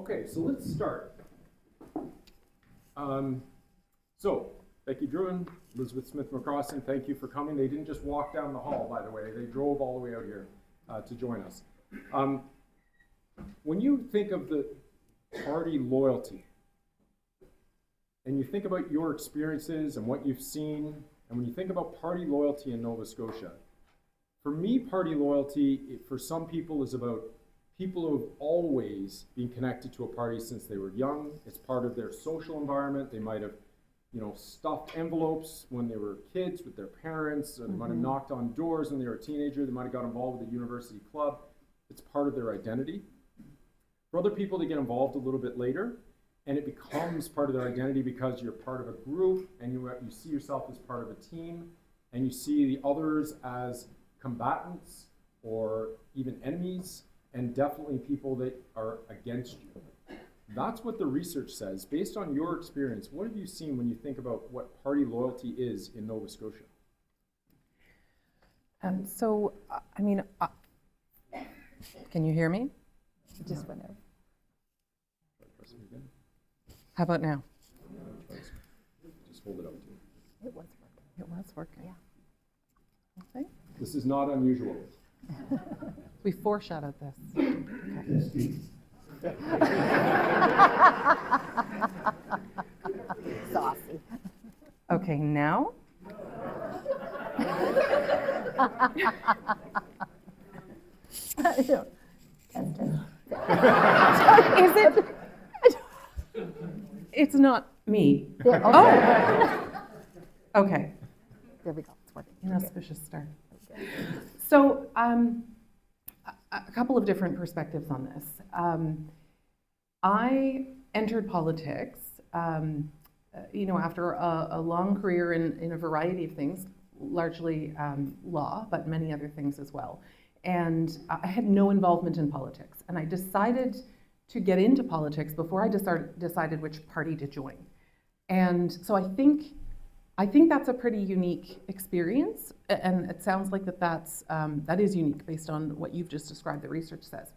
Okay, so let's start. So, Becky, Druhan, Elizabeth Smith-McCrossin, thank you for coming. They didn't just walk down the hall, by the way. They drove all the way out here to join us. When you think of the party loyalty, and you think about your experiences and what you've seen, and when you think about party loyalty in Nova Scotia, for me, party loyalty, for some people, is about people who have always been connected to a party since they were young. It's part of their social environment. They might have, stuffed envelopes when they were kids with their parents, or they might have knocked on doors when they were a teenager. They might have got involved with a university club. It's part of their identity. For other people, they get involved a little bit later, and it becomes part of their identity because you're part of a group, and you see yourself as part of a team, and you see the others as combatants or even enemies, and definitely people that are against you. That's what the research says. Based on your experience, what have you seen when you think about what party loyalty is in Nova Scotia? Can you hear me? It just went out. How about now? Just hold it up to you. It was working. It was working. Yeah. Okay. This is not unusual. We foreshadowed this. Saucy. Okay, now? Is it? It's not me. Yeah, Oh! Okay. There we go. It's working. Inauspicious start. So, a couple of different perspectives on this. I entered politics, after a long career in a variety of things, largely law, but many other things as well. And I had no involvement in politics. And I decided to get into politics before I decided which party to join. And so I think that's a pretty unique experience, and it sounds like that is unique based on what you've just described, the research says.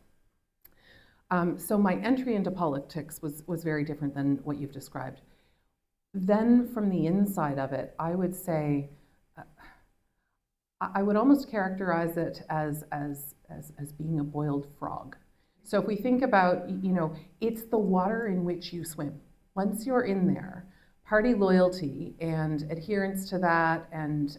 So my entry into politics was very different than what you've described. Then from the inside of it, I would say, I would almost characterize it as being a boiled frog. So if we think about, it's the water in which you swim. Once you're in there, party loyalty and adherence to that and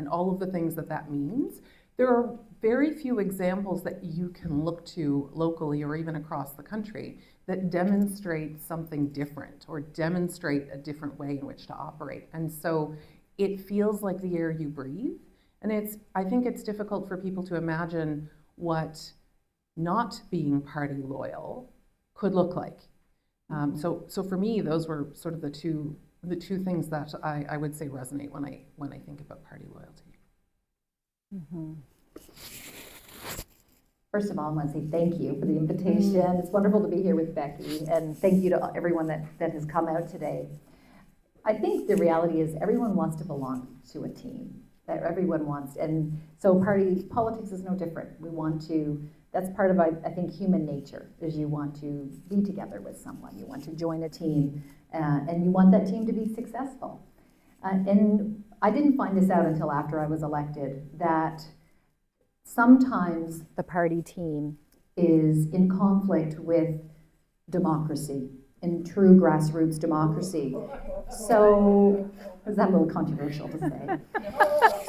all of the things that means, there are very few examples that you can look to locally or even across the country that demonstrate something different or demonstrate a different way in which to operate. And so it feels like the air you breathe. And I think it's difficult for people to imagine what not being party loyal could look like. So for me, those were sort of the two things that I would say resonate when I think about party loyalty. Mm-hmm. First of all, I want to say thank you for the invitation. It's wonderful to be here with Becky, and thank you to everyone that has come out today. I think the reality is everyone wants to belong to a team. That everyone wants, and so politics is no different. We want to. That's part of, I think, human nature, is you want to be together with someone. You want to join a team, and you want that team to be successful. And I didn't find this out until after I was elected, that sometimes the party team is in conflict with democracy, and true grassroots democracy. So, is that a little controversial to say?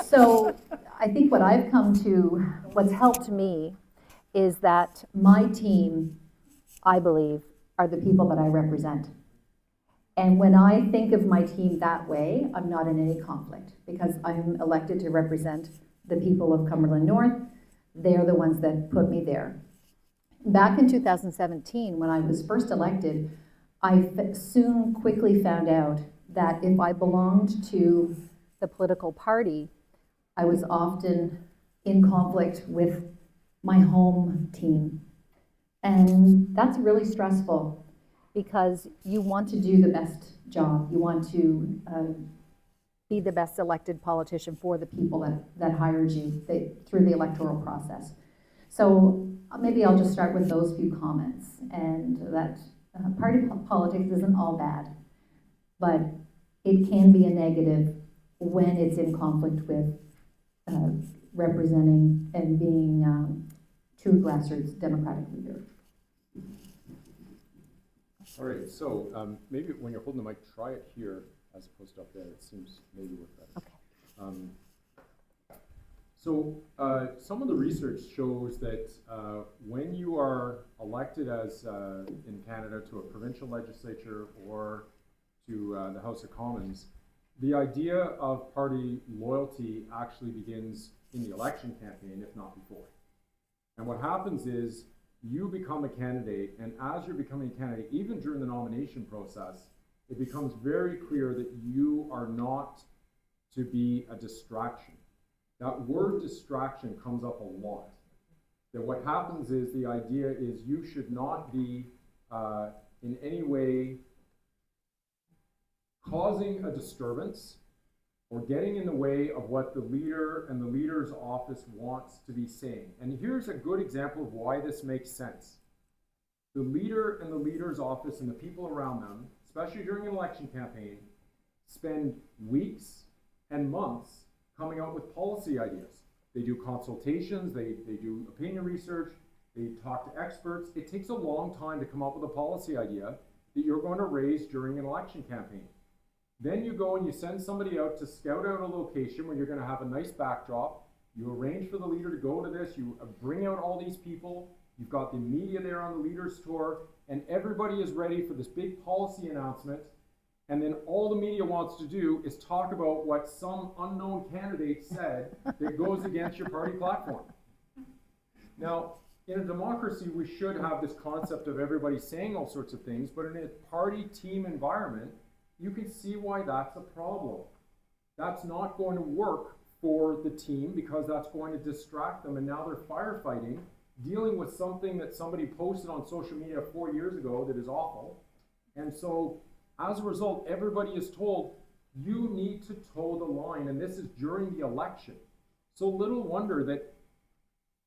So, I think what's helped me is that my team, I believe, are the people that I represent. And when I think of my team that way, I'm not in any conflict because I'm elected to represent the people of Cumberland North. They're the ones that put me there. Back in 2017, when I was first elected, I soon quickly found out that if I belonged to the political party, I was often in conflict with my home team. And that's really stressful because you want to do the best job. You want to be the best elected politician for the people that hired you through the electoral process. So maybe I'll just start with those few comments, and that party politics isn't all bad, but it can be a negative when it's in conflict with representing and being true grassroots democratic leader. All right, so maybe when you're holding the mic, try it here as opposed to up there. It seems maybe work better. Okay. So some of the research shows that when you are elected as, in Canada, to a provincial legislature or to the House of Commons, the idea of party loyalty actually begins in the election campaign, if not before. And what happens is you become a candidate, and as you're becoming a candidate, even during the nomination process, it becomes very clear that you are not to be a distraction. That word distraction comes up a lot. That what happens is the idea is you should not be in any way causing a disturbance or getting in the way of what the leader and the leader's office wants to be saying. And here's a good example of why this makes sense. The leader and the leader's office and the people around them, especially during an election campaign, spend weeks and months coming out with policy ideas. They do consultations, they do opinion research, they talk to experts. It takes a long time to come up with a policy idea that you're going to raise during an election campaign. Then you go and you send somebody out to scout out a location where you're going to have a nice backdrop. You arrange for the leader to go to this. You bring out all these people. You've got the media there on the leader's tour, and everybody is ready for this big policy announcement. And then all the media wants to do is talk about what some unknown candidate said that goes against your party platform. Now, in a democracy, we should have this concept of everybody saying all sorts of things, but in a party team environment, you can see why that's a problem. That's not going to work for the team because that's going to distract them, and now they're firefighting, dealing with something that somebody posted on social media 4 years ago that is awful. And so as a result, everybody is told, you need to toe the line, and this is during the election. So little wonder that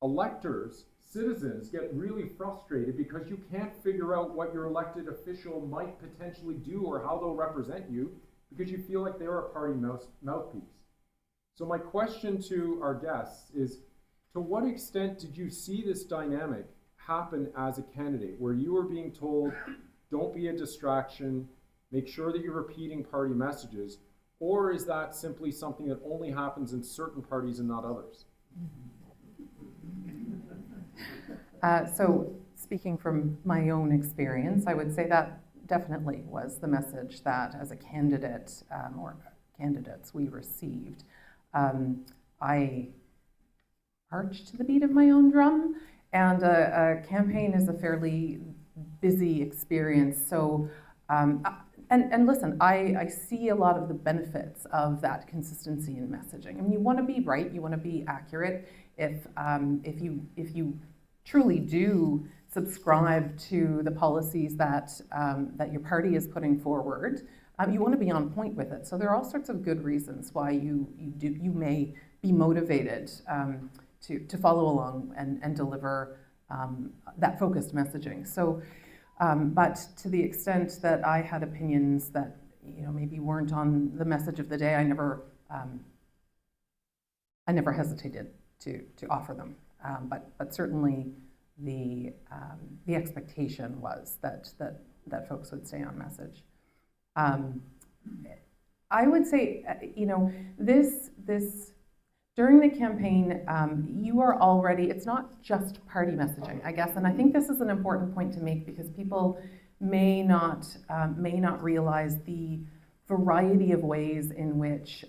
electors, citizens, get really frustrated because you can't figure out what your elected official might potentially do or how they'll represent you because you feel like they're a party mouthpiece. So my question to our guests is, to what extent did you see this dynamic happen as a candidate where you were being told, don't be a distraction, make sure that you're repeating party messages, or is that simply something that only happens in certain parties and not others? So speaking from my own experience, I would say that definitely was the message that as a candidate or candidates we received. I marched to the beat of my own drum, and a campaign is a fairly busy experience. So, and listen, I see a lot of the benefits of that consistency in messaging. I mean, you want to be right, you want to be accurate. If you truly do subscribe to the policies that that your party is putting forward, you want to be on point with it. So there are all sorts of good reasons why you may be motivated to follow along and deliver that focused messaging. So, but to the extent that I had opinions that maybe weren't on the message of the day, I never hesitated to offer them. But certainly the expectation was that folks would stay on message. I would say, this during the campaign, you are already, it's not just party messaging, I guess, and I think this is an important point to make because people may not realize the variety of ways in which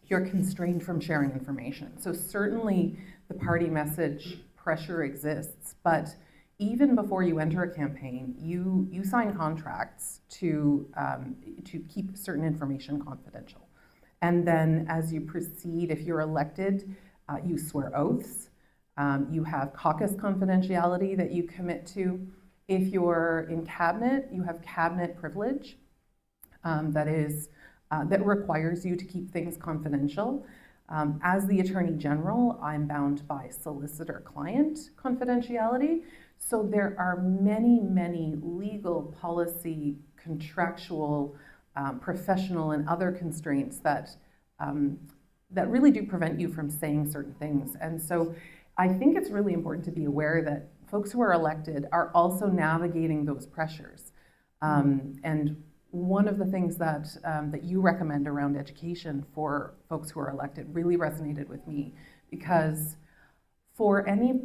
you're constrained from sharing information. So certainly the party message pressure exists, but even before you enter a campaign, you sign contracts to keep certain information confidential. And then as you proceed, if you're elected, you swear oaths. You have caucus confidentiality that you commit to. If you're in cabinet, you have cabinet privilege that requires you to keep things confidential. As the Attorney General, I'm bound by solicitor-client confidentiality. So there are many, many legal, policy, contractual, professional, and other constraints that really do prevent you from saying certain things. And so I think it's really important to be aware that folks who are elected are also navigating those pressures. And one of the things that you recommend around education for folks who are elected really resonated with me, because for any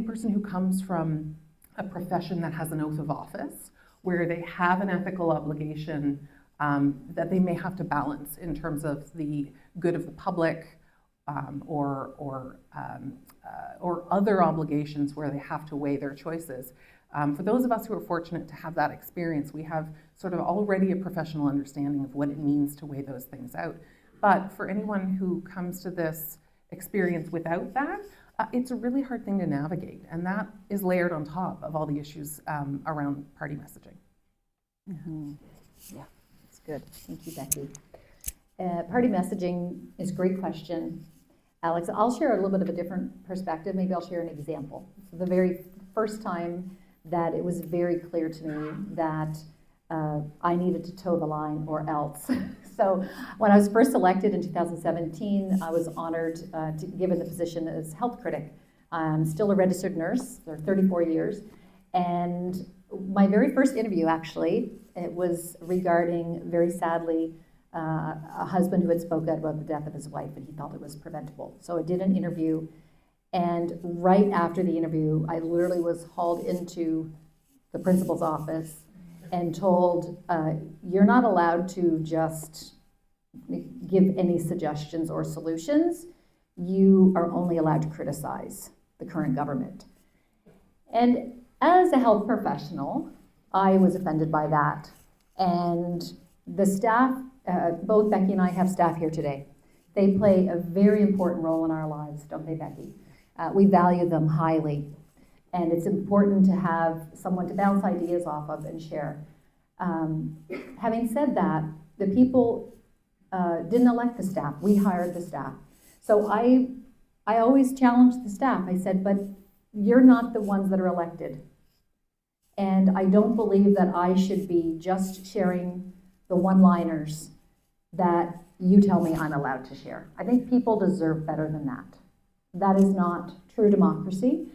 person who comes from a profession that has an oath of office, where they have an ethical obligation that they may have to balance in terms of the good of the public, or other obligations where they have to weigh their choices. For those of us who are fortunate to have that experience, we have sort of already a professional understanding of what it means to weigh those things out. But for anyone who comes to this experience without that, it's a really hard thing to navigate, and that is layered on top of all the issues around party messaging. Mm-hmm. Yeah, that's good. Thank you, Becky. Party messaging is a great question. Alex, I'll share a little bit of a different perspective. Maybe I'll share an example. So the very first time that it was very clear to me that I needed to toe the line or else. So when I was first elected in 2017, I was honored to given the position as health critic. I'm still a registered nurse for 34 years. And my very first interview, actually, it was regarding, very sadly, a husband who had spoken out about the death of his wife, and he felt it was preventable. So I did an interview, and right after the interview, I literally was hauled into the principal's office and told, you're not allowed to just give any suggestions or solutions. You are only allowed to criticize the current government. And as a health professional, I was offended by that. And the staff, both Becky and I have staff here today. They play a very important role in our lives, don't they, Becky? We value them highly. And it's important to have someone to bounce ideas off of and share. Having said that, the people didn't elect the staff. We hired the staff. So I always challenged the staff. I said, but you're not the ones that are elected. And I don't believe that I should be just sharing the one-liners that you tell me I'm allowed to share. I think people deserve better than that. That is not true democracy.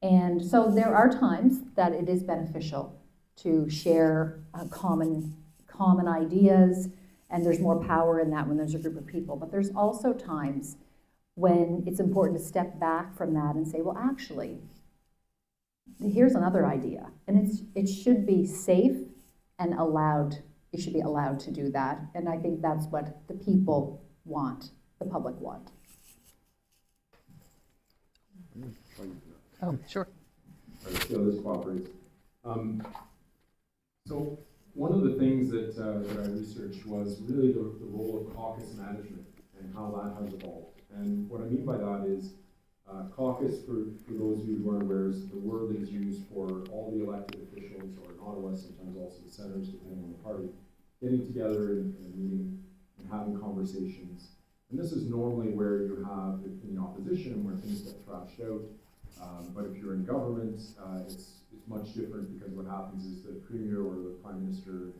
And so there are times that it is beneficial to share common ideas, and there's more power in that when there's a group of people. But there's also times when it's important to step back from that and say, well, actually, here's another idea. And it should be safe and allowed. You should be allowed to do that. And I think that's what the people want, the public want. Oh, sure. The others cooperate. So one of the things that I researched was really the role of caucus management and how that has evolved. And what I mean by that is caucus, for those of you who aren't aware, is the word that is used for all the elected officials, or in Ottawa sometimes also the senators, depending on the party, getting together and meeting and having conversations. And this is normally where you have in the opposition, where things get thrashed out. But if you're in government, it's much different, because what happens is the premier or the prime minister,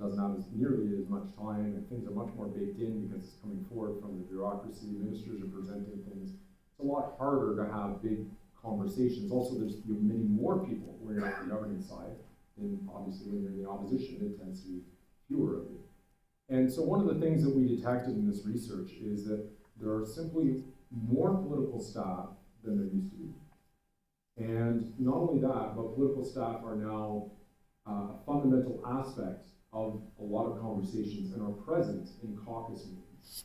doesn't have nearly as much time, and things are much more baked in because it's coming forward from the bureaucracy. Ministers are presenting things. It's a lot harder to have big conversations. Also, there's many more people when you're on the governing side, and obviously when you're in the opposition, it tends to be fewer of you. And so one of the things that we detected in this research is that there are simply more political staff than there used to be. And not only that, but political staff are now a fundamental aspect of a lot of conversations and are present in caucus meetings.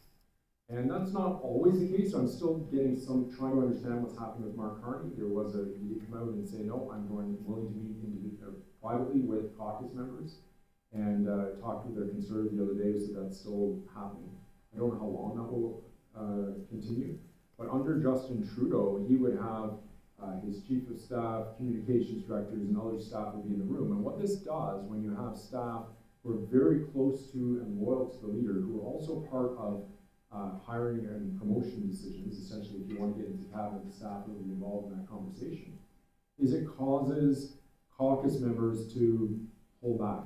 And that's not always the case. I'm still trying to understand what's happening with Mark Carney. He come out and say, no, I'm willing to meet privately with caucus members, and talked with their conservative the other day, so that's still happening. I don't know how long that will continue. But under Justin Trudeau, he would have his chief of staff, communications directors, and other staff would be in the room. And what this does, when you have staff who are very close to and loyal to the leader, who are also part of hiring and promotion decisions, essentially if you want to get into cabinet, the staff will be involved in that conversation, is it causes caucus members to hold back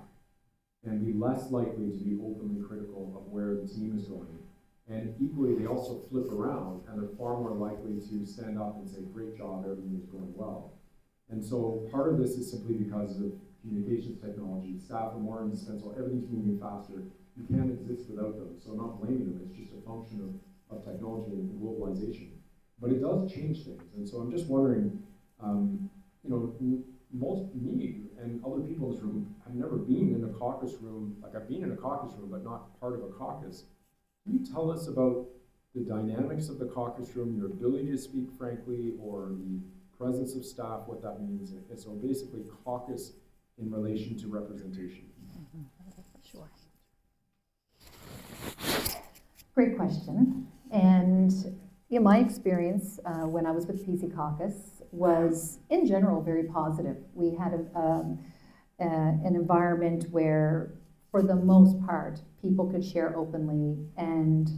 and be less likely to be openly critical of where the team is going. And equally, they also flip around and they're far more likely to stand up and say, great job, everything is going well. And so part of this is simply because of communications technology. Staff are more indispensable, everything's moving faster. You can't exist without them. So I'm not blaming them, it's just a function of technology and globalization. But it does change things. And so I'm just wondering, me and other people in this room have never been in a caucus room, like I've been in a caucus room, but not part of a caucus. Can you tell us about the dynamics of the caucus room, your ability to speak frankly, or the presence of staff, what that means? And so basically caucus in relation to representation. Sure. Great question. And my experience when I was with PC Caucus was, in general, very positive. We had an environment where, for the most part, people could share openly. And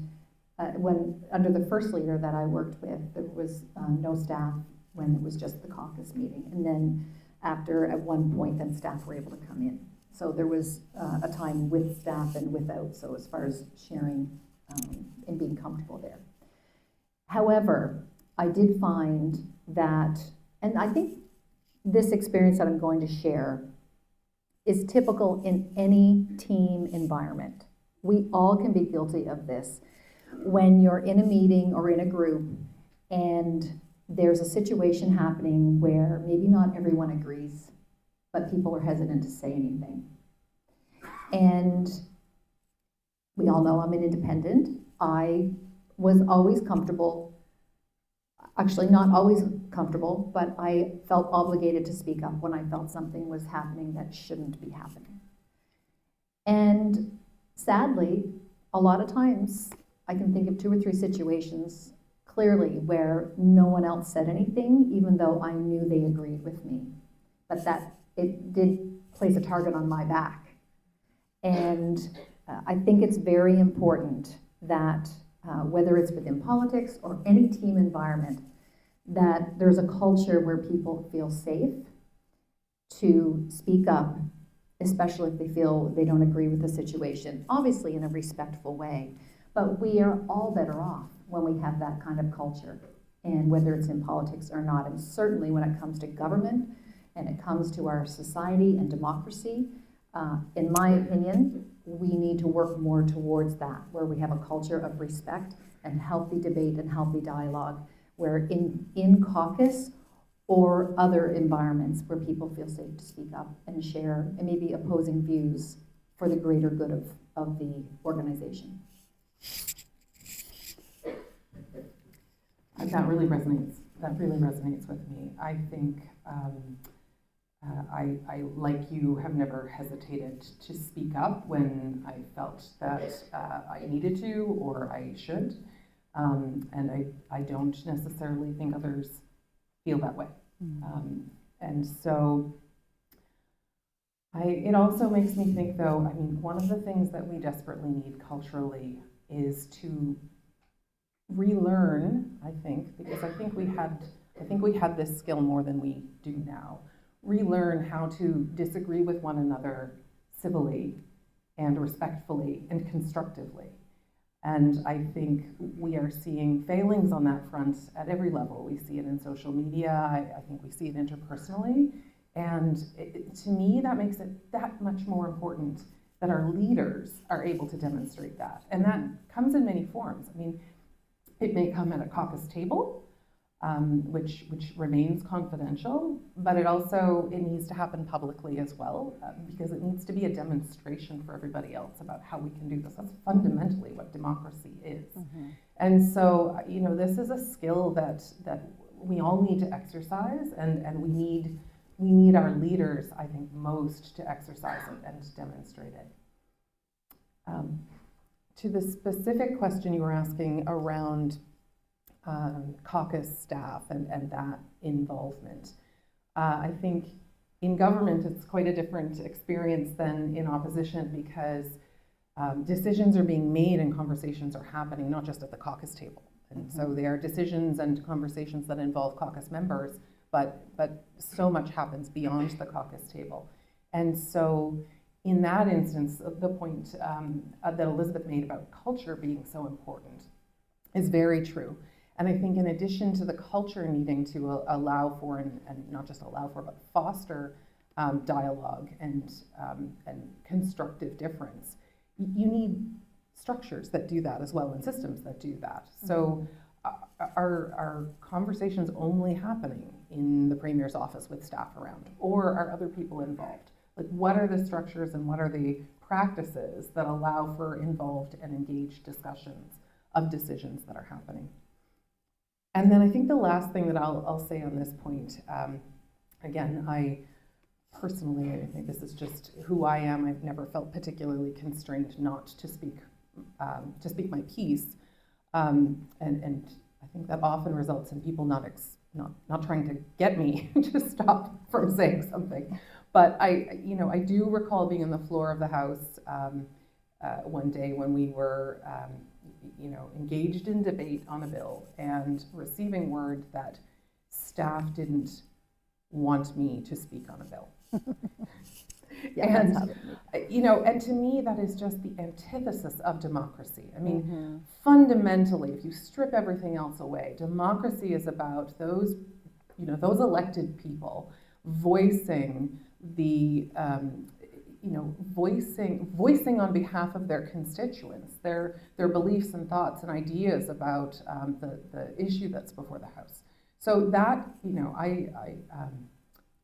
when under the first leader that I worked with, there was no staff when it was just the caucus meeting. And then after, at one point, then staff were able to come in. So there was a time with staff and without, so as far as sharing and being comfortable there. However, I did find that, and I think this experience that I'm going to share is typical in any team environment. We all can be guilty of this. When you're in a meeting or in a group and there's a situation happening where maybe not everyone agrees, but people are hesitant to say anything. And we all know I'm an independent. I was always comfortable, actually not always comfortable, but I felt obligated to speak up when I felt something was happening that shouldn't be happening. And sadly, a lot of times, I can think of 2 or 3 situations clearly where no one else said anything, even though I knew they agreed with me. But that it did place a target on my back. And I think it's very important that whether it's within politics or any team environment, that there's a culture where people feel safe to speak up, especially if they feel they don't agree with the situation, obviously in a respectful way. But we are all better off when we have that kind of culture, and whether it's in politics or not, and certainly when it comes to government and it comes to our society and democracy, in my opinion, we need to work more towards that, where we have a culture of respect and healthy debate and healthy dialogue, where in caucus or other environments where people feel safe to speak up and share and maybe opposing views for the greater good of the organization. That really resonates. That really resonates with me. I think I, like you, have never hesitated to speak up when I felt that I needed to or I should. And I don't necessarily think others feel that way. And so it also makes me think, though, I mean, one of the things that we desperately need culturally is to relearn, I think, because I think we had this skill more than we do now, relearn how to disagree with one another civilly and respectfully and constructively. And I think we are seeing failings on that front at every level. We see it in social media, I think we see it interpersonally, and to me that makes it that much more important that our leaders are able to demonstrate that. And that comes in many forms. I mean, it may come at a caucus table, which remains confidential, but it needs to happen publicly as well, because it needs to be a demonstration for everybody else about how we can do this. That's fundamentally what democracy is. Mm-hmm. And so, this is a skill that we all need to exercise, and we need our leaders, I think, most to exercise and demonstrate it. To the specific question you were asking around caucus staff and that involvement, I think in government it's quite a different experience than in opposition, because decisions are being made and conversations are happening, not just at the caucus table. And so there are decisions and conversations that involve caucus members, but so much happens beyond the caucus table. And so in that instance, the point that Elizabeth made about culture being so important is very true. And I think in addition to the culture needing to allow for, and not just allow for, but foster dialogue and constructive difference, you need structures that do that as well, and systems that do that. So are conversations only happening in the Premier's office with staff around, or are other people involved? Like, what are the structures and what are the practices that allow for involved and engaged discussions of decisions that are happening? And then I think the last thing that I'll say on this point, again, I personally, I think this is just who I am. I've never felt particularly constrained not to speak my piece, and I think that often results in people not trying to get me to stop from saying something. But I do recall being on the floor of the House one day when we were, engaged in debate on a bill and receiving word that staff didn't want me to speak on a bill. And to me, that is just the antithesis of democracy. I mean, fundamentally, if you strip everything else away, democracy is about those elected people voicing the, voicing on behalf of their constituents, their beliefs and thoughts and ideas about the issue that's before the House. So that,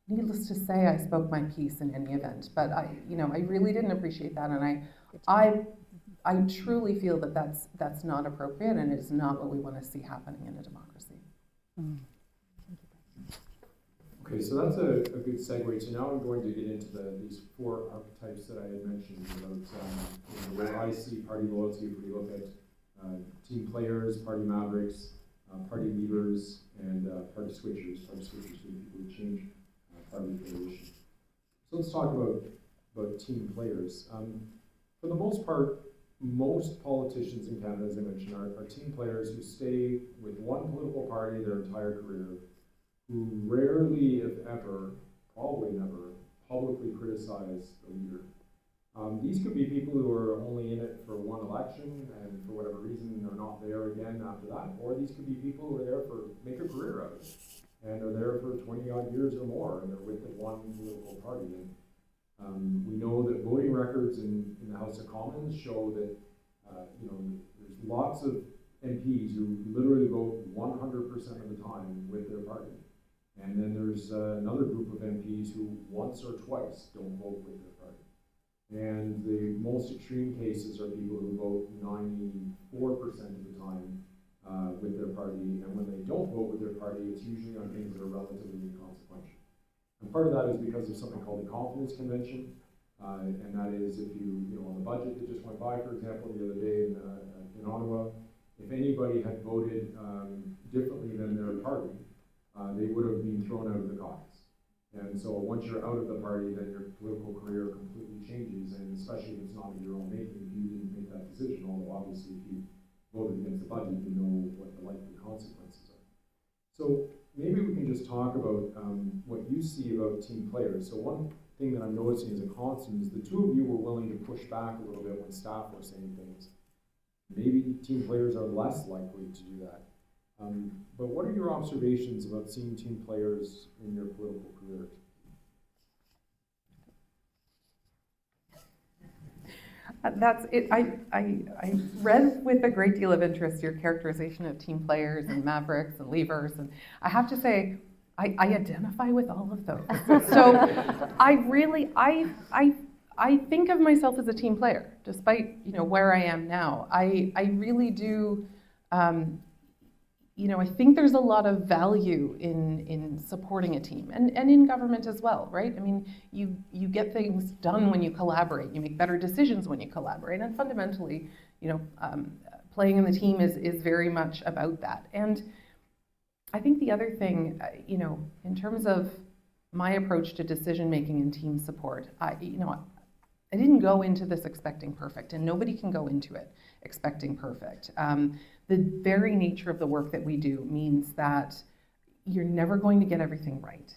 needless to say, I spoke my piece in any event, but I really didn't appreciate that, and I truly feel that that's not appropriate, and it is not what we want to see happening in a democracy. Okay, so that's a good segue. So now I'm going to get into these four archetypes that I had mentioned about where I see party loyalty. If we look at team players, party mavericks, party leaders, and party switchers. Party switchers are people who change party affiliation. So let's talk about team players. For the most part, most politicians in Canada, as I mentioned, are team players who stay with one political party their entire career, who rarely, if ever, probably never, publicly criticize the leader. These could be people who are only in it for one election and for whatever reason are not there again after that, or these could be people who are there for make a career out of it and are there for 20 odd years or more, and they're with the one political party. And we know that voting records in the House of Commons show that there's lots of MPs who literally vote 100% of the time with their party. And then there's another group of MPs who once or twice don't vote with their party. And the most extreme cases are people who vote 94% of the time with their party, and when they don't vote with their party, it's usually on things that are relatively inconsequential. And part of that is because of something called the Confidence Convention, and that is if on the budget that just went by, for example, the other day in Ottawa, if anybody had voted differently than their party, they would have been thrown out of the caucus. And so once you're out of the party, then your political career completely changes, and especially if it's not of your own making, if you didn't make that decision, although obviously if you voted against the budget, you know what the likely consequences are. So maybe we can just talk about what you see about team players. So one thing that I'm noticing as a constant is the two of you were willing to push back a little bit when staff were saying things. Maybe team players are less likely to do that. But what are your observations about seeing team players in your political career? That's it. I read with a great deal of interest your characterization of team players and mavericks and leavers, and I have to say, I identify with all of those. So I think of myself as a team player, despite where I am now. I really do. I think there's a lot of value in supporting a team and in government as well, right? I mean, you get things done when you collaborate. You make better decisions when you collaborate, and fundamentally, playing in the team is very much about that. And I think the other thing, in terms of my approach to decision making and team support, I didn't go into this expecting perfect, and nobody can go into it expecting perfect. The very nature of the work that we do means that you're never going to get everything right.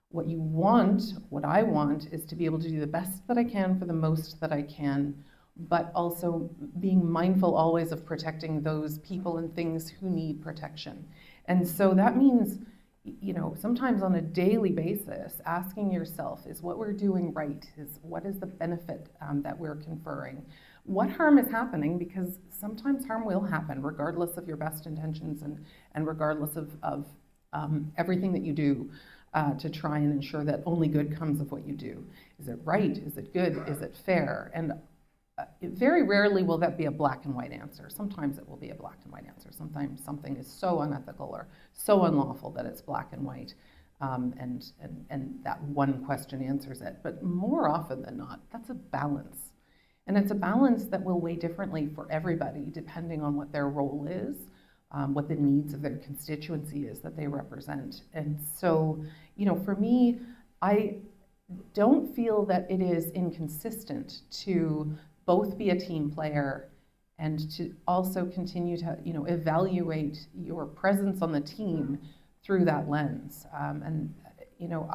What you want, what I want, is to be able to do the best that I can for the most that I can, but also being mindful always of protecting those people and things who need protection. And so that means, you know, sometimes on a daily basis, asking yourself, is what we're doing right? What is the benefit that we're conferring? What harm is happening? Because sometimes harm will happen, regardless of your best intentions and regardless of everything that you do to try and ensure that only good comes of what you do. Is it right? Is it good? Is it fair? And very rarely will that be a black and white answer. Sometimes it will be a black and white answer. Sometimes something is so unethical or so unlawful that it's black and white, and that one question answers it. But more often than not, that's a balance. And it's a balance that will weigh differently for everybody, depending on what their role is, what the needs of their constituency is that they represent. And so, you know, for me, I don't feel that it is inconsistent to both be a team player and to also continue to, you know, evaluate your presence on the team through that lens. And, you know,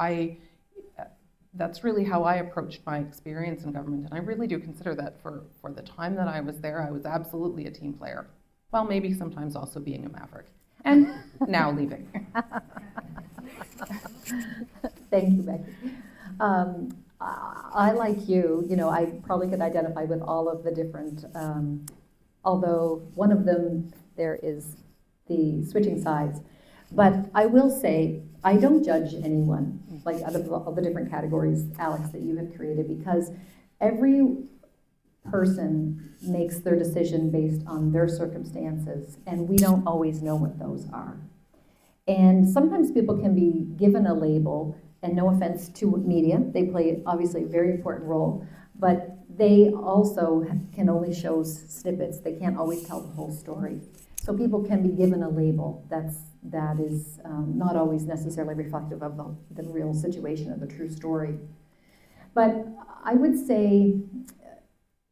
that's really how I approached my experience in government. And I really do consider that for the time that I was there, I was absolutely a team player. Well, maybe sometimes also being a maverick. And now leaving. Thank you, Becky. I, like you know, I probably could identify with all of the different, although one of them there is the switching sides. But I will say, I don't judge anyone, like out of all the different categories, Alex, that you have created, because every person makes their decision based on their circumstances, and we don't always know what those are. And sometimes people can be given a label, and no offense to media, they play obviously a very important role, but they also can only show snippets. They can't always tell the whole story. So people can be given a label that is not always necessarily reflective of the real situation of the true story. But I would say,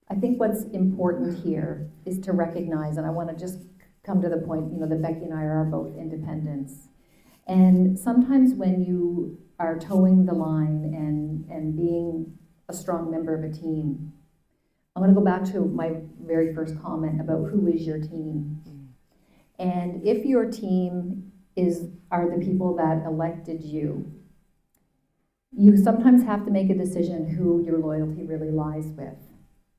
I think what's important here is to recognize, and I want to just come to the point, you know, that Becky and I are both independents. And sometimes when you are towing the line and being a strong member of a team, I'm going to go back to my very first comment about who is your team. And if your team are the people that elected you, you sometimes have to make a decision who your loyalty really lies with.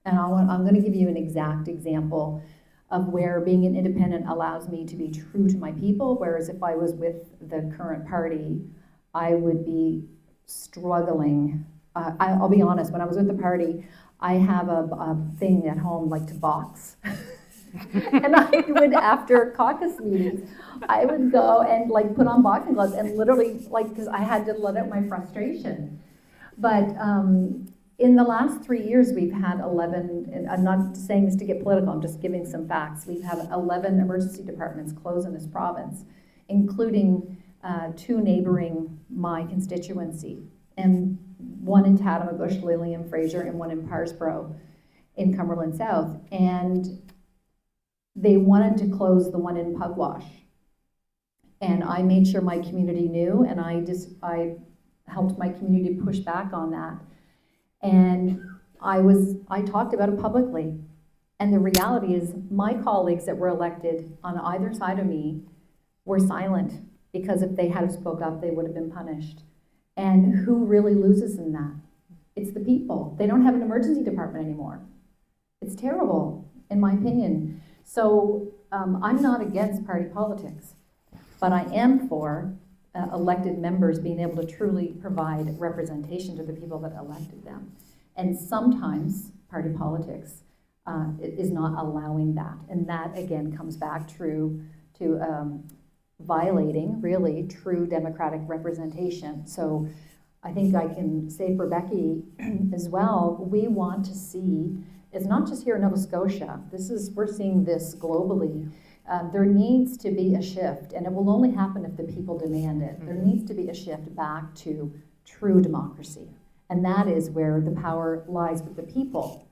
And I'm going to give you an exact example of where being an independent allows me to be true to my people, whereas if I was with the current party, I would be struggling. I'll be honest, when I was with the party, I have a thing at home like to box. And I would, after caucus meetings, I would go and like put on boxing gloves and literally, like, because I had to let out my frustration. But in the last 3 years, we've had 11, and I'm not saying this to get political, I'm just giving some facts. We've had 11 emergency departments close in this province, including 2 neighboring my constituency, and 1 in Tattamagush, Lillian, Fraser, and 1 in Parsboro in Cumberland South. And they wanted to close the one in Pugwash. And I made sure my community knew, and I helped my community push back on that. And I talked about it publicly. And the reality is my colleagues that were elected on either side of me were silent, because if they had spoke up, they would have been punished. And who really loses in that? It's the people. They don't have an emergency department anymore. It's terrible, in my opinion. So I'm not against party politics, but I am for elected members being able to truly provide representation to the people that elected them. And sometimes party politics is not allowing that. And that, again, comes back to violating, really, true democratic representation. So I think I can say for Becky as well, we want to see, it's not just here in Nova Scotia, we're seeing this globally. There needs to be a shift, and it will only happen if the people demand it. There needs to be a shift back to true democracy. And that is where the power lies with the people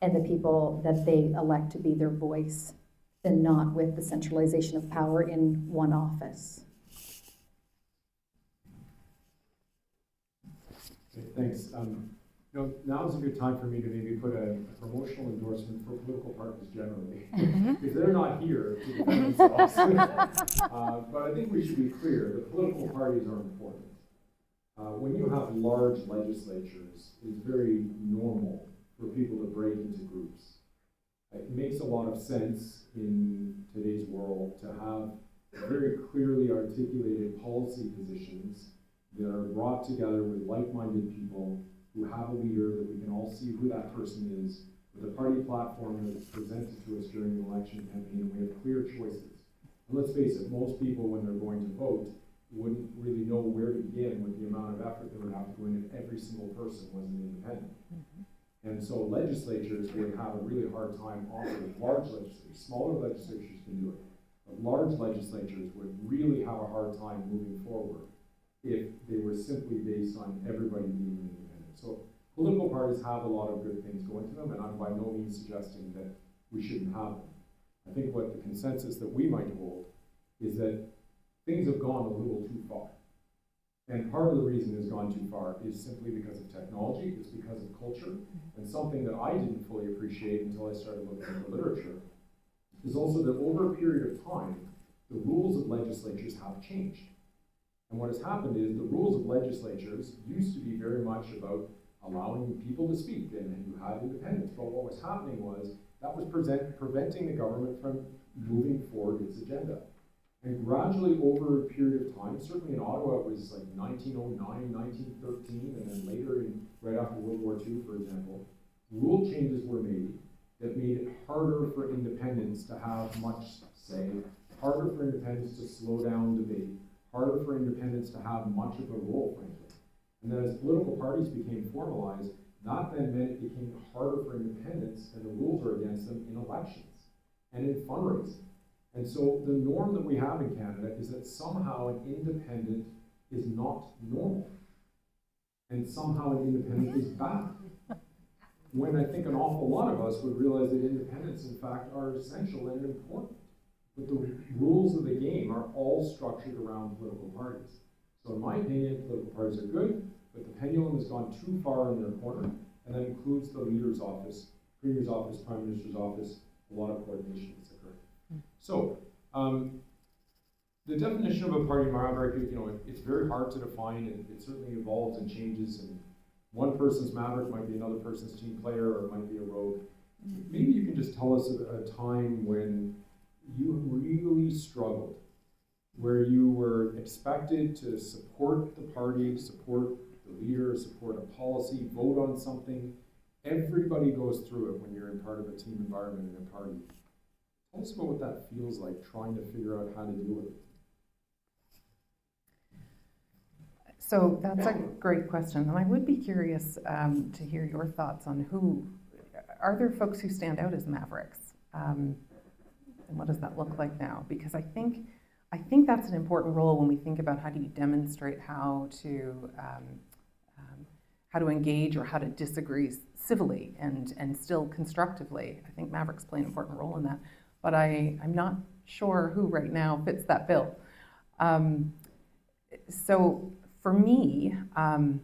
and the people that they elect to be their voice, and not with the centralization of power in one office. Okay, thanks. Now is a good time for me to maybe put a promotional endorsement for political parties generally. If they're not here to defend themselves. But I think we should be clear that political parties are important. When you have large legislatures, it's very normal for people to break into groups. It makes a lot of sense in today's world to have very clearly articulated policy positions that are brought together with like-minded people who have a leader that we can all see who that person is, with a party platform that's presented to us during the election campaign, and we have clear choices. And let's face it, most people, when they're going to vote, wouldn't really know where to begin with the amount of effort that would have to go in if every single person was an independent. And so legislatures would have a really hard time offering large legislatures. Smaller legislatures can do it, but large legislatures would really have a hard time moving forward if they were simply based on everybody being independent. So political parties have a lot of good things going to them, and I'm by no means suggesting that we shouldn't have them. I think what the consensus that we might hold is that things have gone a little too far. And part of the reason it's gone too far is simply because of technology, it's because of culture, and something that I didn't fully appreciate until I started looking at the literature is also that over a period of time, the rules of legislatures have changed. And what has happened is the rules of legislatures used to be very much about allowing people to speak, and you had independence. But what was happening was that was preventing the government from moving forward its agenda. And gradually over a period of time, certainly in Ottawa it was like 1909, 1913, and then later, right after World War II, for example, rule changes were made that made it harder for independents to have much say, harder for independents to slow down debate, harder for independents to have much of a role, frankly. And then as political parties became formalized, that then meant it became harder for independents, and the rules are against them in elections and in fundraising. And so the norm that we have in Canada is that somehow an independent is not normal, and somehow an independent is bad. When I think an awful lot of us would realize that independents, in fact, are essential and important. But the rules of the game are all structured around political parties. So in my opinion, political parties are good, but the pendulum has gone too far in their corner, and that includes the leader's office, premier's office, prime minister's office. A lot of coordination is occurring. So, the definition of a party maverick, it's very hard to define, and it certainly evolves and changes, and one person's maverick might be another person's team player, or it might be a rogue. Maybe you can just tell us a time when you really struggled, where you were expected to support the party, support the leader, support a policy, vote on something. Everybody goes through it when you're in part of a team environment in a party. Tell us about what that feels like, trying to figure out how to deal with it. So that's a great question, and I would be curious to hear your thoughts on are there folks who stand out as mavericks? And what does that look like now? Because I think that's an important role when we think about how do you demonstrate how to engage or how to disagree civilly and still constructively. I think mavericks play an important role in that. But I'm not sure who right now fits that bill. So for me, I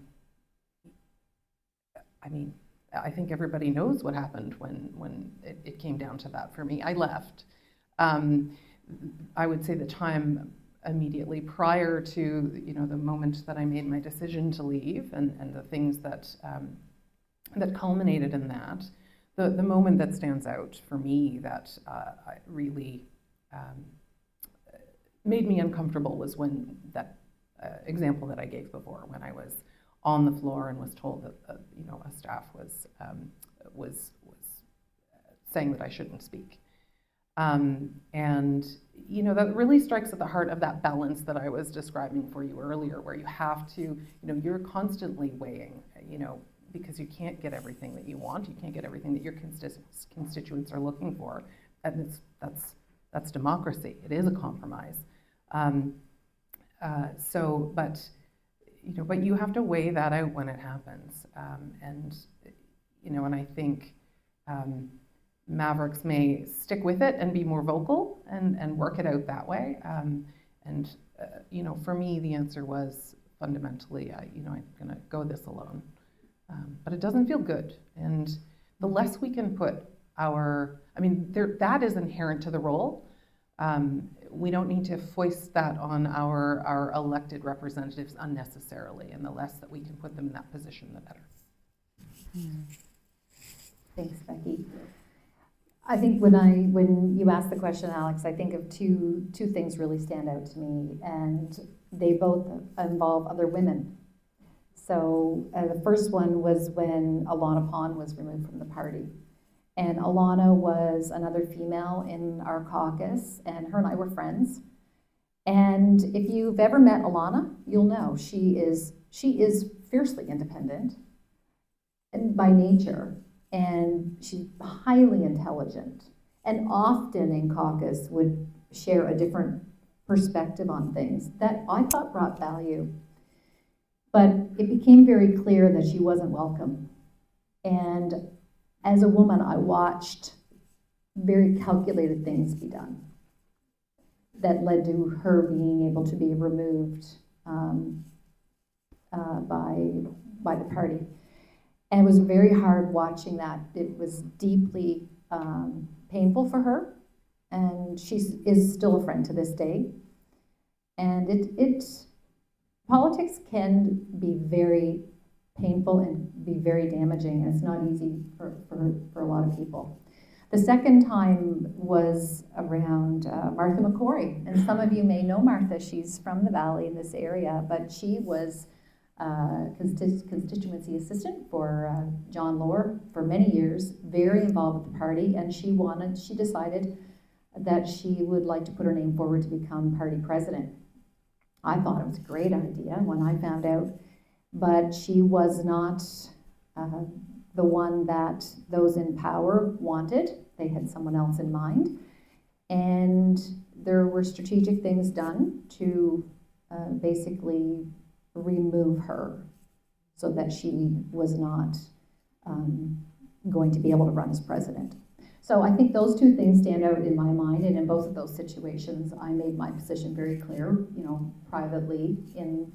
think everybody knows what happened when it came down to that for me. I left. I would say the time immediately prior to the moment that I made my decision to leave and the things that culminated in that. The moment that stands out for me that really made me uncomfortable was when that example that I gave before, when I was on the floor and was told that a staff was saying that I shouldn't speak, and that really strikes at the heart of that balance that I was describing for you earlier, where you have to you're constantly weighing because you can't get everything that you want, you can't get everything that your constituents are looking for, and that's democracy. It is a compromise. But but you have to weigh that out when it happens. And I think Mavericks may stick with it and be more vocal and work it out that way. For me, the answer was fundamentally, I'm going to go this alone. But it doesn't feel good. And the less we can put that is inherent to the role. We don't need to foist that on our elected representatives unnecessarily. And the less that we can put them in that position, the better. Thanks, Becky. I think when you ask the question, Alex, I think of two things really stand out to me, and they both involve other women. So the first one was when Alana Pond was removed from the party. And Alana was another female in our caucus, and her and I were friends. And if you've ever met Alana, you'll know she is fiercely independent and by nature, and she's highly intelligent, and often in caucus would share a different perspective on things that I thought brought value. But it became very clear that she wasn't welcome. And as a woman, I watched very calculated things be done that led to her being able to be removed by the party. And it was very hard watching that. It was deeply painful for her, and she is still a friend to this day. And politics can be very painful and be very damaging, and it's not easy for a lot of people. The second time was around Martha McCory, and some of you may know Martha. She's from the Valley in this area, but she was constituency assistant for John Lohr for many years, very involved with the party, and she decided that she would like to put her name forward to become party president. I thought it was a great idea when I found out, but she was not the one that those in power wanted. They had someone else in mind, and there were strategic things done to basically remove her so that she was not going to be able to run as president. So I think those two things stand out in my mind, and in both of those situations, I made my position very clear, privately in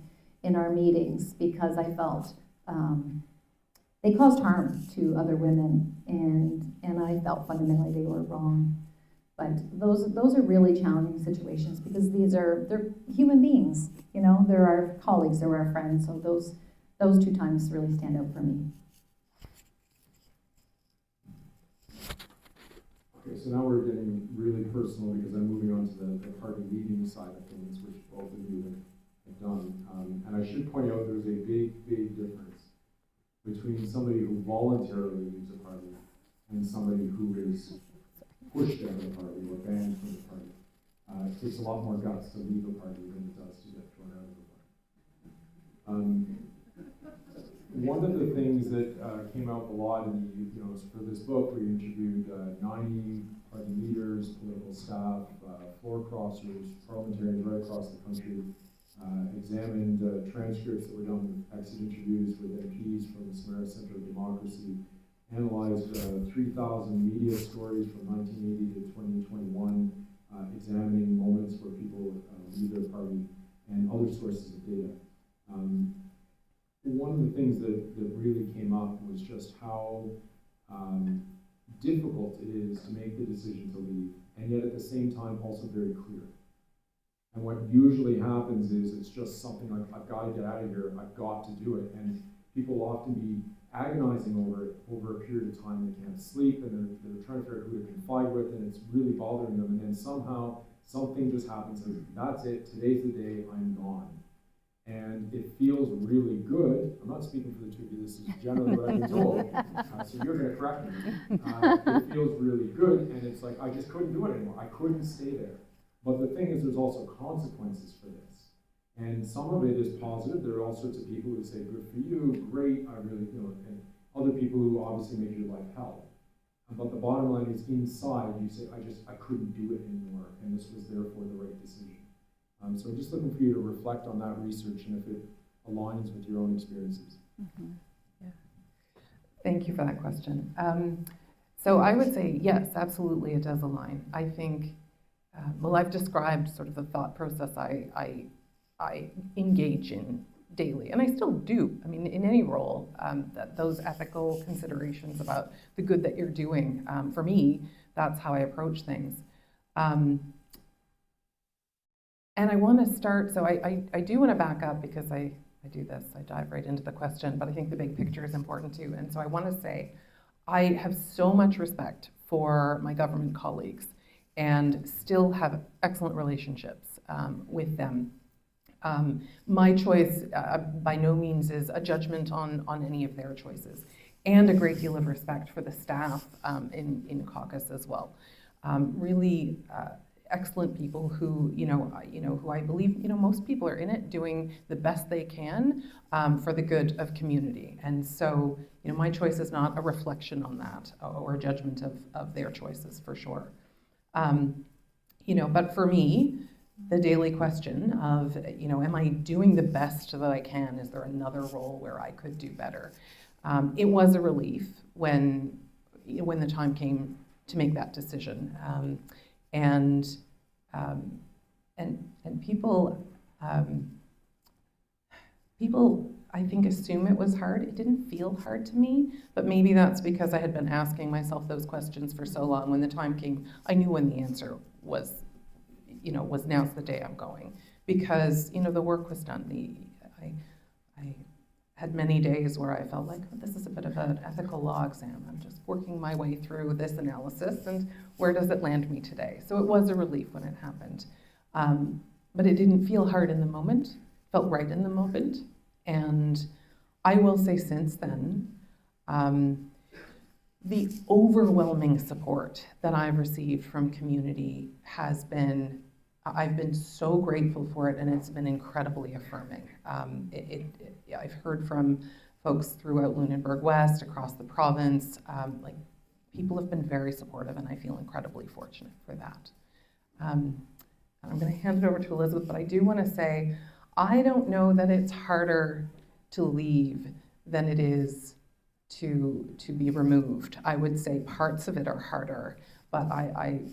our meetings, because I felt they caused harm to other women, and I felt fundamentally they were wrong. But those are really challenging situations, because they're human beings, they're our colleagues, they're our friends. So those two times really stand out for me. Okay, so now we're getting really personal, because I'm moving on to the party leading side of things, which both of you have done. And I should point out there's a big, big difference between somebody who voluntarily leaves a party and somebody who is pushed out of the party or banned from the party. It takes a lot more guts to leave a party than it does to get thrown out of the party. One of the things that came out a lot in for this book, we interviewed 90 party leaders, political staff, floor crossers, parliamentarians right across the country, examined transcripts that were done with exit interviews with MPs from the Samara Center of Democracy, analyzed 3,000 media stories from 1980 to 2021, examining moments where people leave their party, and other sources of data. One of the things that really came up was just how difficult it is to make the decision to leave, and yet at the same time also very clear. And what usually happens is it's just something like, I've got to get out of here, I've got to do it. And people will often be agonizing over it over a period of time. They can't sleep, and they're trying to figure out who to confide with, and it's really bothering them. And then somehow something just happens, and that's it, today's the day, I'm gone. And it feels really good. I'm not speaking for the two of you, this is generally what I've been told, so you're going to correct me. It feels really good, and it's like, I just couldn't do it anymore. I couldn't stay there. But the thing is, there's also consequences for this. And some of it is positive. There are all sorts of people who say, good for you, great, I really, and other people who obviously make your life hell. But the bottom line is, inside, you say, I couldn't do it anymore, and this was therefore the right decision. So I'm just looking for you to reflect on that research, and if it aligns with your own experiences? Thank you for that question. So I would say, yes, absolutely, it does align. I think, well, I've described sort of the thought process I engage in daily, and I still do. I mean, in any role, that those ethical considerations about the good that you're doing, for me, that's how I approach things. And I want to start, so I do want to back up because I do this, I dive right into the question, but I think the big picture is important too. And so I want to say, I have so much respect for my government colleagues and still have excellent relationships with them. My choice by no means is a judgment on any of their choices, and a great deal of respect for the staff in caucus as well. Really excellent people who, who I believe, most people are in it doing the best they can for the good of community. And so, my choice is not a reflection on that or a judgment of their choices, for sure. But for me, the daily question of, am I doing the best that I can? Is there another role where I could do better? It was a relief when the time came to make that decision. And people, I think, assume it was hard. It didn't feel hard to me, but maybe that's because I had been asking myself those questions for so long. When the time came, I knew when the answer was now's the day I'm going, because the work was done. I had many days where I felt like, oh, this is a bit of an ethical law exam. I'm just working my way through this analysis, and where does it land me today? So it was a relief when it happened. But it didn't feel hard in the moment, felt right in the moment. And I will say since then, the overwhelming support that I've received from community has been, I've been so grateful for it, and it's been incredibly affirming. I've heard from folks throughout Lunenburg West, across the province, people have been very supportive, and I feel incredibly fortunate for that. I'm going to hand it over to Elizabeth, but I do want to say, I don't know that it's harder to leave than it is to be removed. I would say parts of it are harder, but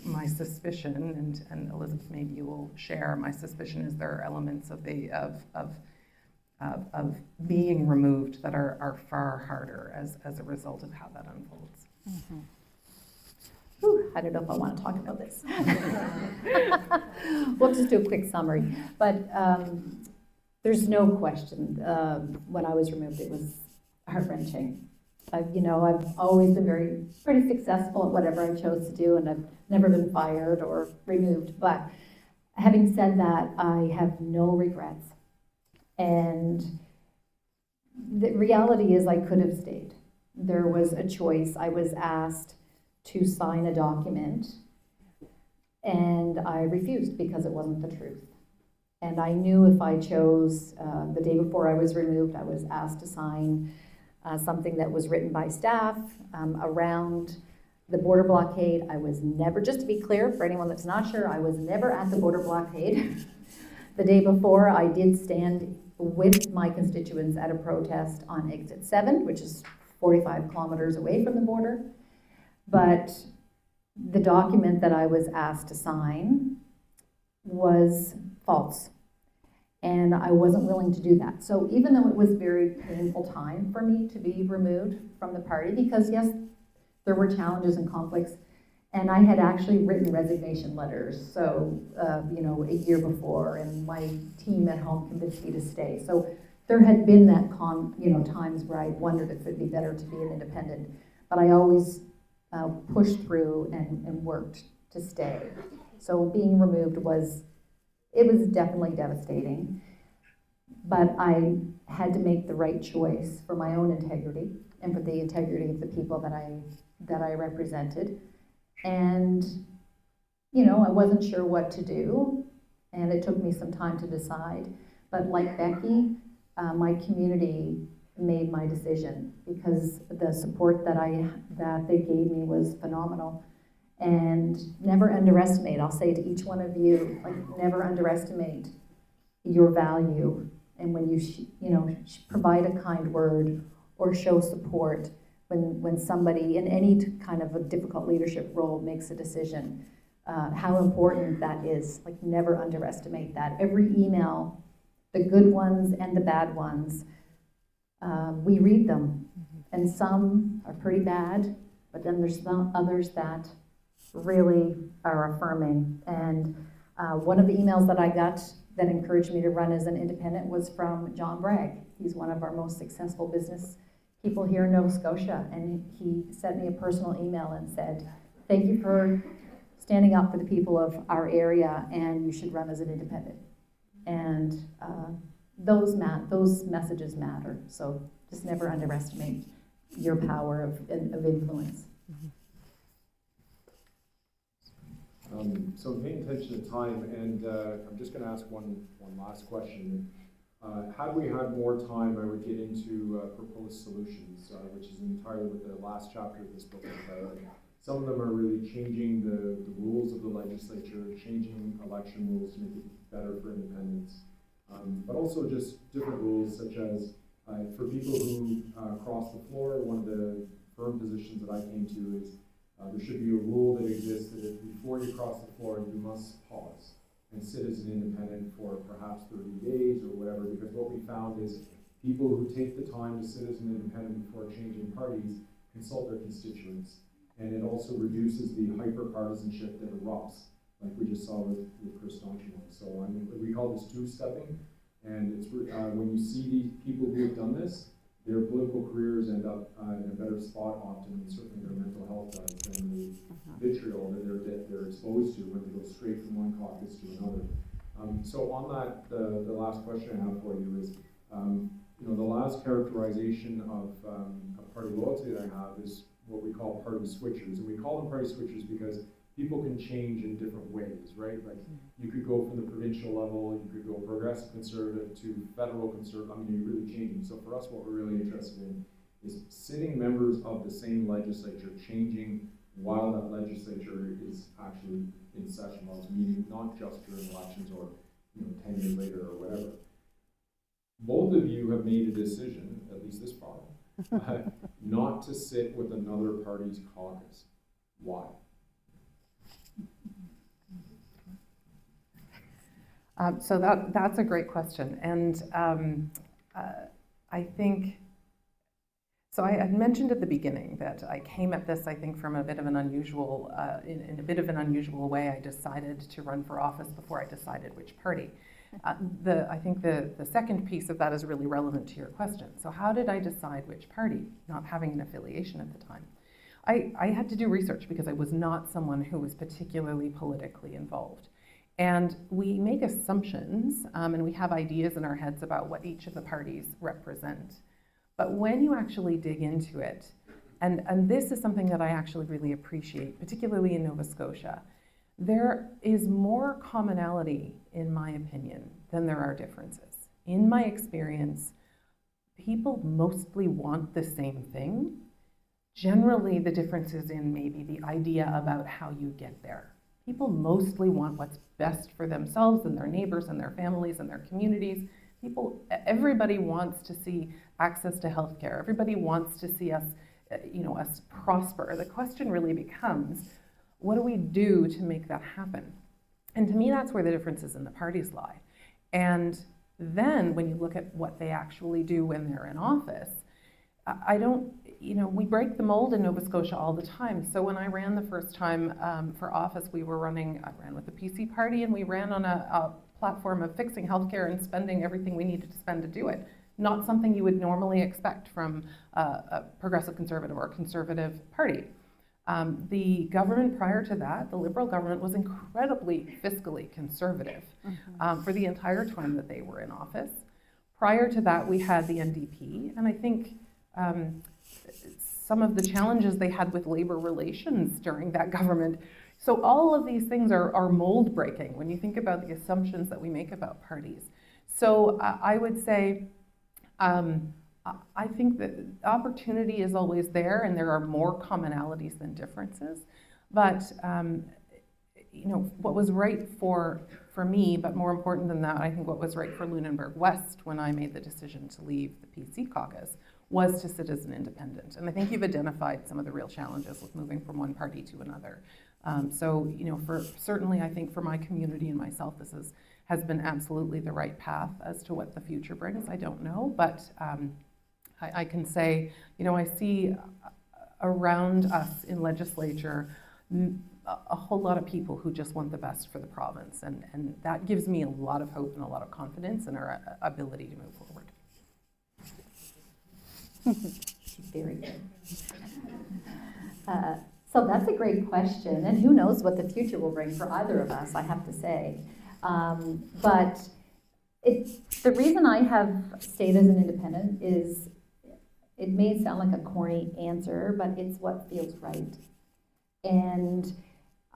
my suspicion, and Elizabeth, maybe you will share, my suspicion is there are elements of being removed that are far harder as a result of how that unfolds. Mm-hmm. Whew, I don't know if I want to talk about this. We'll just do a quick summary. But there's no question, when I was removed, it was heart-wrenching. I've always been pretty successful at whatever I chose to do, and I've never been fired or removed. But having said that, I have no regrets. And the reality is I could have stayed. There was a choice. I was asked to sign a document, and I refused because it wasn't the truth. And I knew if I chose, the day before I was removed, I was asked to sign something that was written by staff around the border blockade. I was never, just to be clear for anyone that's not sure, I was never at the border blockade. The day before, I did stand with my constituents at a protest on exit 7, which is 45 kilometers away from the border. But the document that I was asked to sign was false. And I wasn't willing to do that. So even though it was a very painful time for me to be removed from the party, because yes, there were challenges and conflicts, and I had actually written resignation letters, so, a year before, and my team at home convinced me to stay. So there had been that times where I wondered if it'd be better to be an independent, but I always pushed through and worked to stay. So being removed was definitely devastating, but I had to make the right choice for my own integrity and for the integrity of the people that I represented. And, I wasn't sure what to do, and it took me some time to decide. But like Becky, my community made my decision because the support that they gave me was phenomenal. And never underestimate, I'll say to each one of you, never underestimate your value and when you, provide a kind word or show support when somebody in any kind of a difficult leadership role makes a decision, how important that is. Like, never underestimate that. Every email, the good ones and the bad ones, we read them, and some are pretty bad, but then there's some others that really are affirming. And one of the emails that I got that encouraged me to run as an independent was from John Bragg. He's one of our most successful business people here in Nova Scotia, and he sent me a personal email and said, "Thank you for standing up for the people of our area, and you should run as an independent." And those messages matter, so just never underestimate your power of influence. So I'm paying attention to time, and I'm just going to ask one last question. Had we had more time, I would get into proposed solutions, which is entirely what the last chapter of this book is about. Some of them are really changing the rules of the legislature, changing election rules to make it better for independents, but also just different rules, such as for people who cross the floor, one of the firm positions that I came to is there should be a rule that exists that if before you cross the floor, you must pause and sit as an independent for perhaps 30 days or whatever, because what we found is people who take the time to sit as an independent before changing parties consult their constituents, and it also reduces the hyper-partisanship that erupts, like we just saw with Chris Donchino. So we call this two-stepping, and it's when you see these people who have done this, their political careers end up in a better spot often, and certainly their mental health does, than the vitriol that they're exposed to when they go straight from one caucus to another. So on that, the last question I have for you is, the last characterization of party loyalty that I have is what we call party switchers, and we call them party switchers because people can change in different ways, right? Like, you could go from the provincial level, you could go progressive conservative to federal conservative. I mean, you're really changing. So for us, what we're really interested in is sitting members of the same legislature changing while that legislature is actually in session, while it's meeting, not just during elections or 10 years later or whatever. Both of you have made a decision, at least this far, not to sit with another party's caucus. Why? So that's a great question, and I think, so I had mentioned at the beginning that I came at this, I think, from a bit of an unusual, in a bit of an unusual way. I decided to run for office before I decided which party. I think the second piece of that is really relevant to your question. So how did I decide which party, not having an affiliation at the time? I had to do research because I was not someone who was particularly politically involved. And we make assumptions, and we have ideas in our heads about what each of the parties represent. But when you actually dig into it, and this is something that I actually really appreciate, particularly in Nova Scotia, there is more commonality, in my opinion, than there are differences. In my experience, people mostly want the same thing. Generally, the difference is in maybe the idea about how you get there. People mostly want what's best for themselves and their neighbors and their families and their communities. Everybody wants to see access to healthcare. Everybody wants to see us, us prosper. The question really becomes, what do we do to make that happen? And to me, that's where the differences in the parties lie. And then when you look at what they actually do when they're in office, we break the mold in Nova Scotia all the time. So when I ran the first time for office, I ran with the PC party, and we ran on a platform of fixing healthcare and spending everything we needed to spend to do it. Not something you would normally expect from a progressive conservative or a conservative party. The government prior to that, the Liberal government, was incredibly fiscally conservative for the entire time that they were in office. Prior to that, we had the NDP, and I think some of the challenges they had with labor relations during that government. So all of these things are mold breaking when you think about the assumptions that we make about parties. So I would say, I think that opportunity is always there, and there are more commonalities than differences. But what was right for for me, but more important than that, I think what was right for Lunenburg West when I made the decision to leave the PC caucus was to sit as an independent. And I think you've identified some of the real challenges with moving from one party to another. So, you know, certainly I think for my community and myself, this has been absolutely the right path. As to what the future brings, I don't know, but I can say, you know, I see around us in legislature a whole lot of people who just want the best for the province, and that gives me a lot of hope and a lot of confidence in our ability to move forward. Very good. So that's a great question, and who knows what the future will bring for either of us, I have to say. But the reason I have stayed as an independent is, it may sound like a corny answer, but it's what feels right. And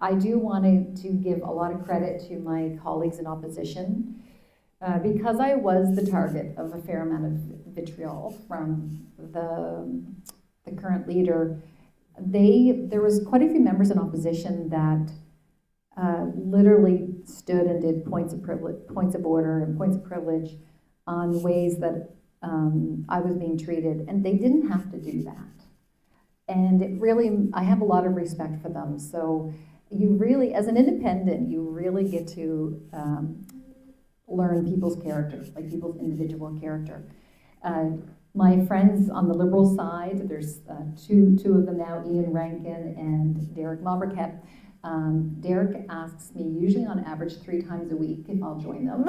I do want to give a lot of credit to my colleagues in opposition, because I was the target of a fair amount of vitriol from the current leader. There was quite a few members in opposition that literally stood and did points of order and points of privilege on ways that I was being treated, and they didn't have to do that. And it really, I have a lot of respect for them. So you really, as an independent, you really get to learn people's character, like people's individual character. My friends on the Liberal side, there's two of them now, Ian Rankin and Derek Malbriquet. Derek asks me usually on average 3 times a week if I'll join them.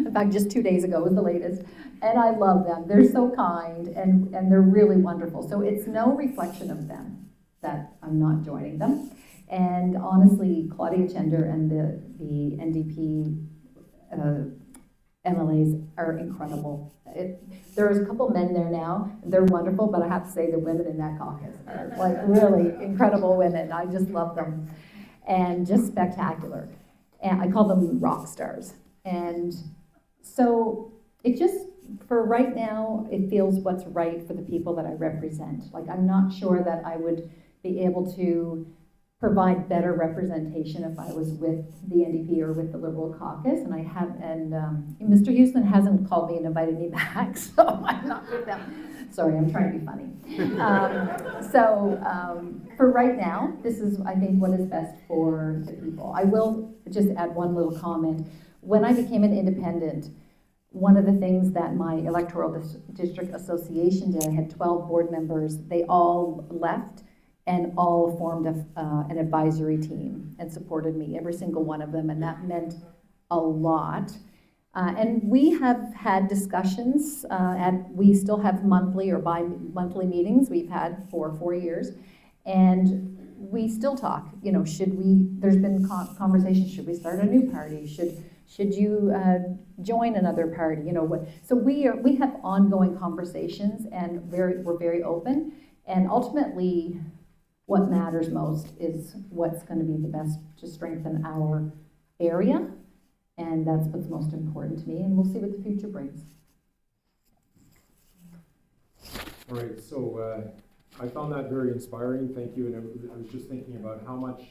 In fact, just 2 days ago was the latest. And I love them. They're so kind and they're really wonderful. So it's no reflection of them that I'm not joining them. And honestly, Claudia Chender and the NDP MLAs are incredible. There's a couple men there now. They're wonderful, but I have to say the women in that caucus are like really incredible women. I just love them, and just spectacular. And I call them rock stars. And so it just, for right now, it feels what's right for the people that I represent. Like, I'm not sure that I would be able to provide better representation if I was with the NDP or with the Liberal caucus, and Mr. Houston hasn't called me and invited me back, so I'm not with them. Sorry, I'm trying to be funny. For right now, this is, I think, what is best for the people. I will just add one little comment. When I became an independent, one of the things that my electoral district association did, I had 12 board members, they all left and all formed an advisory team and supported me, every single one of them, and that meant a lot. And we have had discussions, we still have monthly or bi-monthly meetings we've had for 4 years, and we still talk, you know, there's been conversations, should we start a new party, should you join another party, you know what? So we have ongoing conversations, and we're very open, and ultimately what matters most is what's going to be the best to strengthen our area, and that's what's most important to me, and we'll see what the future brings. All right, so I found that very inspiring, thank you, and I was just thinking about how much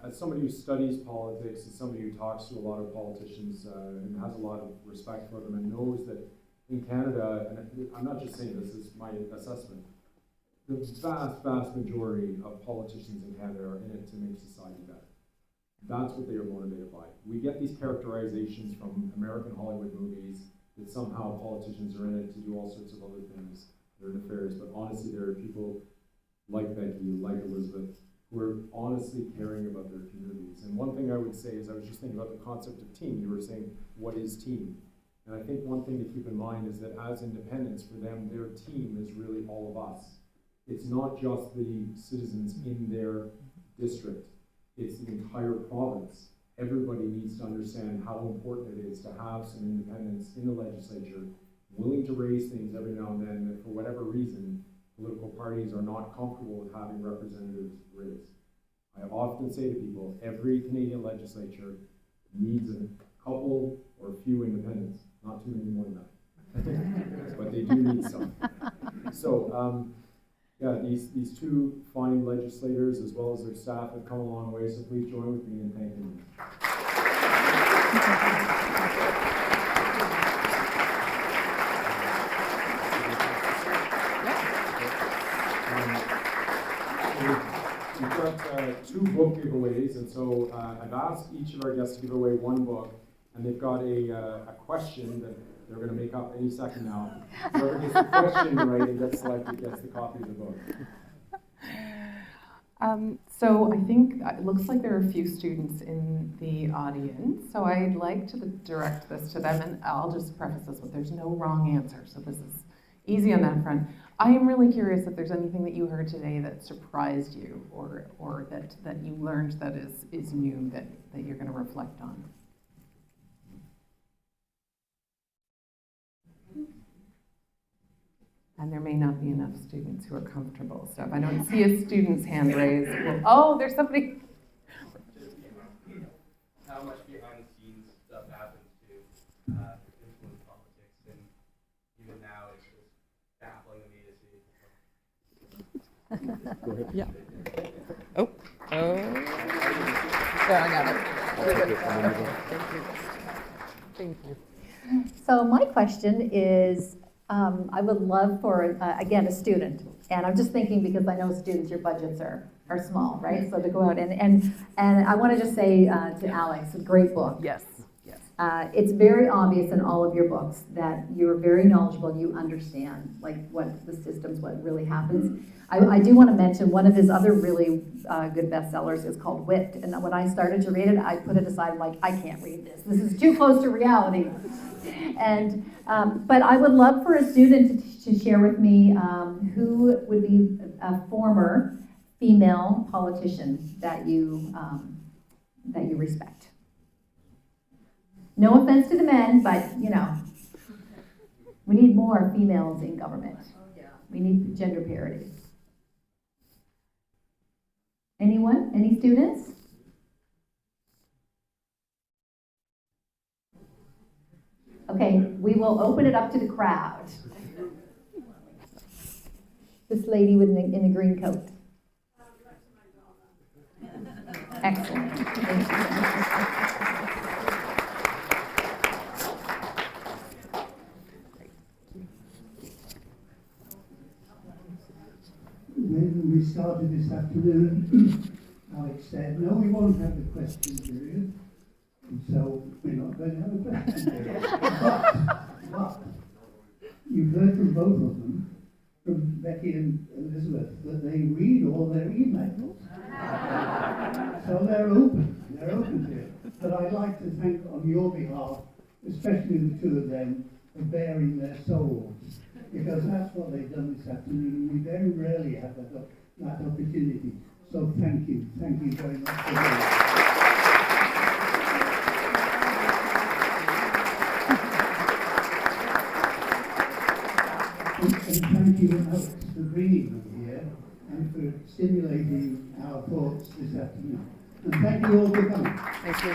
as somebody who studies politics, as somebody who talks to a lot of politicians and has a lot of respect for them and knows that in Canada, and I'm not just saying this is my assessment, the vast majority of politicians in Canada are in it to make society better. That's what they are motivated by. We get these characterizations from American Hollywood movies that somehow politicians are in it to do all sorts of other things that are nefarious, but honestly there are people like Becky, like Elizabeth, who are honestly caring about their communities. And one thing I would say is, I was just thinking about the concept of team. You were saying, what is team? And I think one thing to keep in mind is that as independents, for them, their team is really all of us. It's not just the citizens in their district, it's the entire province. Everybody needs to understand how important it is to have some independents in the legislature, willing to raise things every now and then that for whatever reason, political parties are not comfortable with having representatives raised. I often say to people, every Canadian legislature needs a couple or a few independents, not too many more than that. But they do need some. So, yeah, these two fine legislators as well as their staff have come a long way, so please join with me in thanking them. We've got two book giveaways, and so I've asked each of our guests to give away one book, and they've got a question that they're going to make up any second now. Whoever gets the question right and gets selected gets the copy of the book. So I think it looks like there are a few students in the audience, so I'd like to direct this to them, and I'll just preface this with there's no wrong answer, so this is easy on that front. I am really curious if there's anything that you heard today that surprised you or that you learned that is new that you're going to reflect on. And there may not be enough students who are comfortable. So if I don't see a student's hand raised, oh, there's somebody. Just how much behind the scenes stuff happens to influence politics, and even now it's just baffling to me to see. Go ahead. Yeah. Oh. There, I got it. Thank you. Thank you. So my question is, I would love for, again, a student, and I'm just thinking because I know students, your budgets are small, right? So to go out and I want to just say to Alex, a great book. Yes. It's very obvious in all of your books that you're very knowledgeable, you understand like what the systems, what really happens. I do want to mention one of his other really good bestsellers is called Whipped, and when I started to read it, I put it aside, I'm like, I can't read this. This is too close to reality. And but I would love for a student to share with me who would be a former female politician that you respect. No offense to the men, but you know, we need more females in government. We need gender parity. Anyone? Any students? Okay, we will open it up to the crowd. This lady in the green coat. Excellent. Thank you. When we started this afternoon, Alex said, no, we won't have the question period, and so we're not going to have a question period. But you've heard from both of them, from Becky and Elizabeth, that they read all their emails. So they're open to it. But I'd like to thank on your behalf, especially the two of them, for bearing their souls. Because that's what they've done this afternoon, and we very rarely have that opportunity. So thank you very much for that. And thank you, Alex, for bringing them here and for stimulating our thoughts this afternoon. And thank you all for coming. Thank you.